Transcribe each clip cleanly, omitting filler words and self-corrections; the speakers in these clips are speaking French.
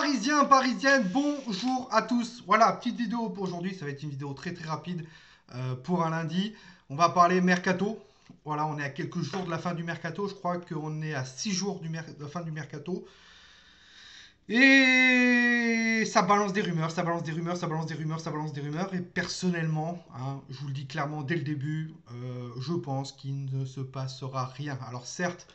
Parisiens, parisiennes, bonjour à tous. Voilà, petite vidéo pour aujourd'hui. Ça va être une vidéo très rapide pour un lundi. On va parler mercato. Voilà, on est à quelques jours de la fin du mercato. Je crois qu'on est à 6 jours de la fin du mercato. Et ça balance des rumeurs, ça balance des rumeurs, ça balance des rumeurs, ça balance des rumeurs. Et personnellement, hein, je vous le dis clairement dès le début, je pense qu'il ne se passera rien. Alors certes,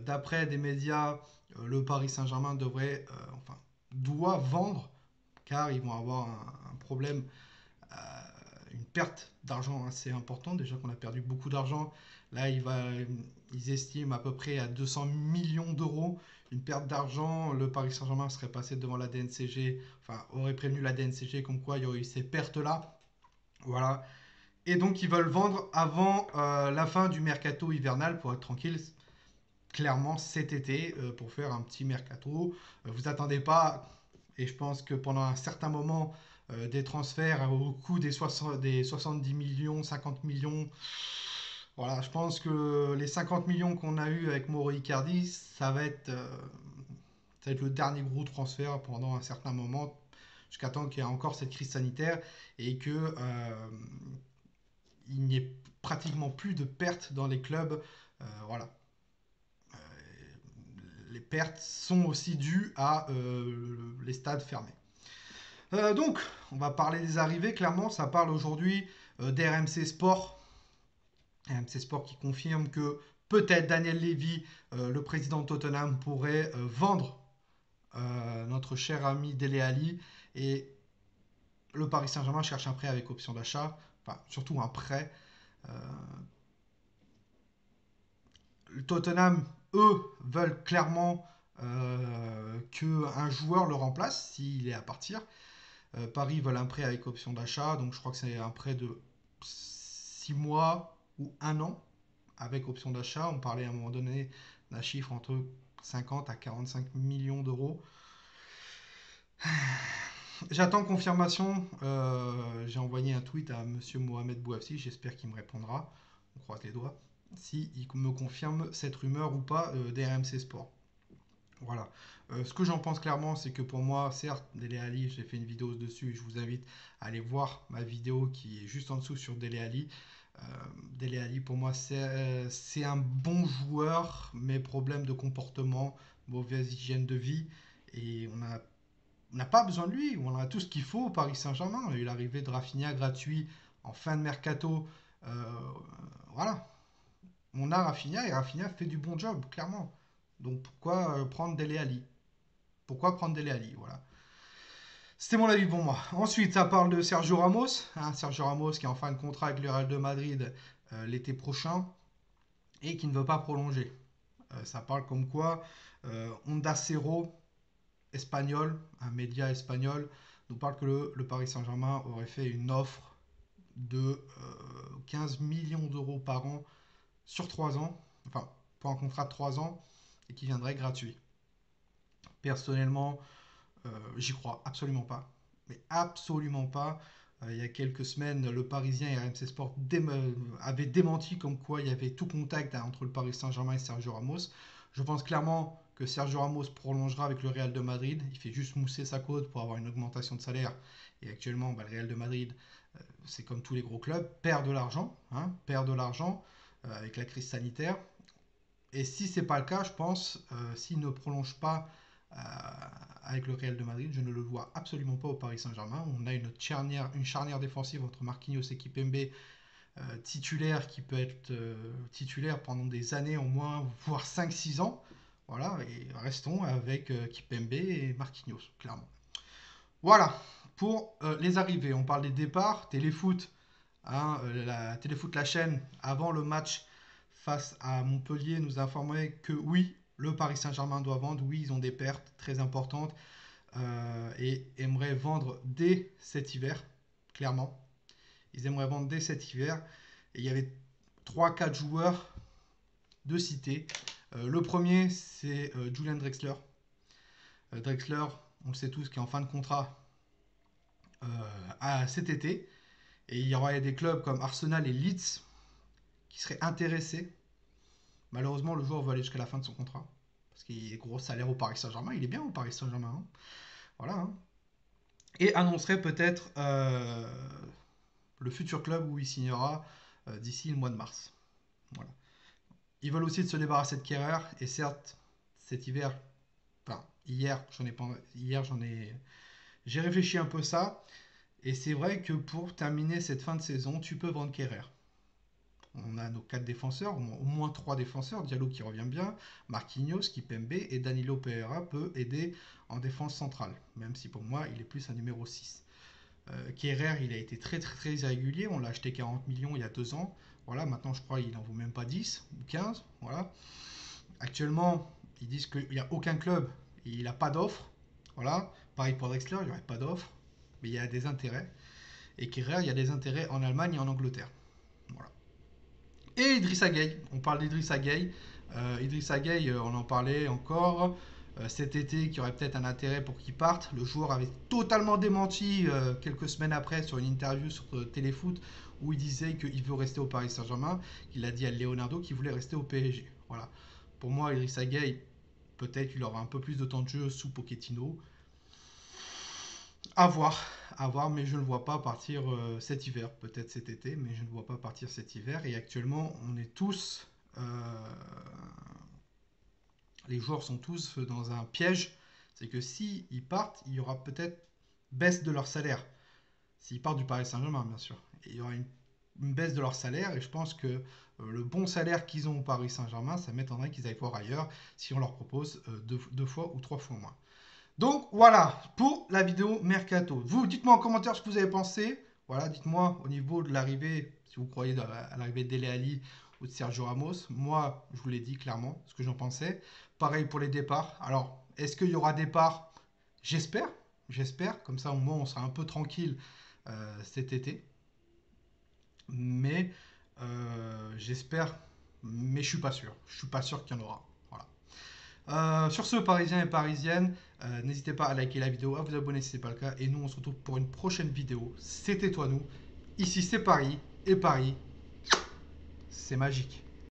d'après des médias, le Paris Saint-Germain doit vendre, car ils vont avoir un problème, euh, une perte d'argent assez importante. Déjà qu'on a perdu beaucoup d'argent. Là, ils estiment à peu près à 200 millions d'euros une perte d'argent. Le Paris Saint-Germain serait passé devant la DNCG, enfin, aurait prévenu la DNCG comme quoi il y aurait eu ces pertes-là. Voilà. Et donc, ils veulent vendre avant la fin du mercato hivernal pour être tranquille. Clairement, cet été, pour faire un petit mercato. Vous attendez pas, et je pense que pendant un certain moment, des transferts au coût des 70 millions, 50 millions. Voilà, je pense que les 50 millions qu'on a eu avec Mauro Icardi, ça va être le dernier gros transfert pendant un certain moment, jusqu'à temps qu'il y ait encore cette crise sanitaire et que il n'y ait pratiquement plus de pertes dans les clubs. Voilà. Les pertes sont aussi dues à les stades fermés. Donc, on va parler des arrivées, clairement, ça parle aujourd'hui d'RMC Sport. RMC Sport qui confirme que peut-être Daniel Levy, le président de Tottenham, pourrait vendre notre cher ami Dele Alli. Et le Paris Saint-Germain cherche un prêt avec option d'achat, enfin surtout un prêt. Euh, le Tottenham, eux, veulent clairement qu'un joueur le remplace s'il est à partir. Paris veulent un prêt avec option d'achat, donc je crois que c'est un prêt de 6 mois ou un an avec option d'achat. On parlait à un moment donné d'un chiffre entre 50 à 45 millions d'euros. J'attends confirmation. J'ai envoyé un tweet à monsieur Mohamed Bouafsi. J'espère qu'il me répondra. On croise les doigts. S'il me confirme cette rumeur ou pas des RMC Sport. Voilà. Ce que j'en pense clairement, c'est que pour moi, certes, Dele Alli, j'ai fait une vidéo dessus. Je vous invite à aller voir ma vidéo qui est juste en dessous sur Dele Alli. Euh, Dele Alli, pour moi, c'est un bon joueur, mais problème de comportement, mauvaise hygiène de vie. Et on n'a pas besoin de lui. On a tout ce qu'il faut au Paris Saint-Germain. On a eu l'arrivée de Rafinha gratuit en fin de mercato. Euh, voilà. On a Rafinha et Rafinha fait du bon job, clairement. Donc pourquoi prendre Dele Alli? Pourquoi prendre Dele Alli? Voilà. C'était mon avis pour moi. Ensuite, ça parle de Sergio Ramos. Hein, Sergio Ramos qui est en fin de contrat avec le Real de Madrid l'été prochain et qui ne veut pas prolonger. Ça parle comme quoi Onda Cero, espagnol, un média espagnol, nous parle que le Paris Saint-Germain aurait fait une offre de 15 millions d'euros par an sur 3 ans, enfin pour un contrat de 3 ans et qui viendrait gratuit. Personnellement, j'y crois absolument pas. Mais absolument pas. Il y a quelques semaines, le Parisien et RMC Sport avaient démenti comme quoi il y avait tout contact entre le Paris Saint-Germain et Sergio Ramos. Je pense clairement que Sergio Ramos prolongera avec le Real de Madrid. Il fait juste mousser sa côte pour avoir une augmentation de salaire. Et actuellement, le Real de Madrid, c'est comme tous les gros clubs, perd de l'argent, hein, perd de l'argent avec la crise sanitaire. Et si c'est pas le cas, je pense, s'il ne prolonge pas euh, avec le Real de Madrid, je ne le vois absolument pas au Paris Saint-Germain. On a une charnière défensive entre Marquinhos et Kipembe titulaire qui peut être titulaire pendant des années au moins, voire 5 6 ans. Voilà, et restons avec Kipembe et Marquinhos, clairement. Voilà, pour les arrivées. On parle des départs, téléfoot, hein, la chaîne, avant le match face à Montpellier, nous informait que oui, le Paris Saint-Germain doit vendre, oui, ils ont des pertes très importantes et aimeraient vendre dès cet hiver, clairement. Ils aimeraient vendre dès cet hiver. Et il y avait 3 4 joueurs de cité. Le premier, c'est Julian Drexler. Drexler, on le sait tous, qui est en fin de contrat à cet été. Et il y aurait des clubs comme Arsenal et Leeds qui seraient intéressés. Malheureusement, le joueur veut aller jusqu'à la fin de son contrat. Parce qu'il est gros salaire au Paris Saint-Germain. Il est bien au Paris Saint-Germain. Hein. Voilà. Hein. Et annoncerait peut-être le futur club où il signera d'ici le mois de mars. Voilà. Ils veulent aussi se débarrasser de Kehrer. Et certes, cet hiver, enfin, j'ai réfléchi un peu ça. Et c'est vrai que pour terminer cette fin de saison, tu peux vendre Kehrer. On a nos 4 défenseurs, au moins 3 défenseurs. Diallo qui revient bien, Marquinhos, Kipembe et Danilo Pereira peut aider en défense centrale. Même si pour moi, il est plus un numéro 6. Kehrer, il a été très très très irrégulier. On l'a acheté 40 millions il y a 2 ans. Voilà, maintenant je crois qu'il n'en vaut même pas 10 ou 15. Voilà. Actuellement, ils disent qu'il n'y a aucun club, il n'a pas d'offre. Voilà. Pareil pour Drexler, il n'y aurait pas d'offre. Mais il y a des intérêts. Et Kehrer, il y a des intérêts en Allemagne et en Angleterre. Voilà. Et Idrissa Gueye, on parle d'Idrissa Gueye. Idrissa Gueye, on en parlait encore cet été, qui aurait peut-être un intérêt pour qu'il parte. Le joueur avait totalement démenti quelques semaines après sur une interview sur Téléfoot où il disait qu'il veut rester au Paris Saint-Germain, qu'il a dit à Leonardo qu'il voulait rester au PSG. Voilà. Pour moi, Idrissa Gueye, peut-être qu'il aura un peu plus de temps de jeu sous Pochettino. À voir, mais je ne le vois pas partir cet hiver, peut-être cet été, mais je ne le vois pas partir cet hiver. Et actuellement, on est tous, les joueurs sont tous dans un piège. C'est que s'ils partent, il y aura peut-être baisse de leur salaire. S'ils partent du Paris Saint-Germain, bien sûr. Et il y aura une baisse de leur salaire, et je pense que le bon salaire qu'ils ont au Paris Saint-Germain, ça m'étonnerait qu'ils aillent voir ailleurs si on leur propose 2 fois ou 3 fois moins. Donc voilà pour la vidéo Mercato. Vous, dites-moi en commentaire ce que vous avez pensé. Voilà, dites-moi au niveau de l'arrivée, si vous croyez à l'arrivée de Dele Alli ou de Sergio Ramos. Moi, je vous l'ai dit clairement ce que j'en pensais. Pareil pour les départs. Alors, est-ce qu'il y aura départ? J'espère. J'espère. Comme ça, au moins, on sera un peu tranquille cet été. Mais j'espère. Mais je suis pas sûr. Je suis pas sûr qu'il y en aura. Voilà. Sur ce, Parisiens et Parisiennes, n'hésitez pas à liker la vidéo, à vous abonner si ce n'est pas le cas. Et nous, on se retrouve pour une prochaine vidéo. C'était toi, nous. Ici, c'est Paris. Et Paris, c'est magique.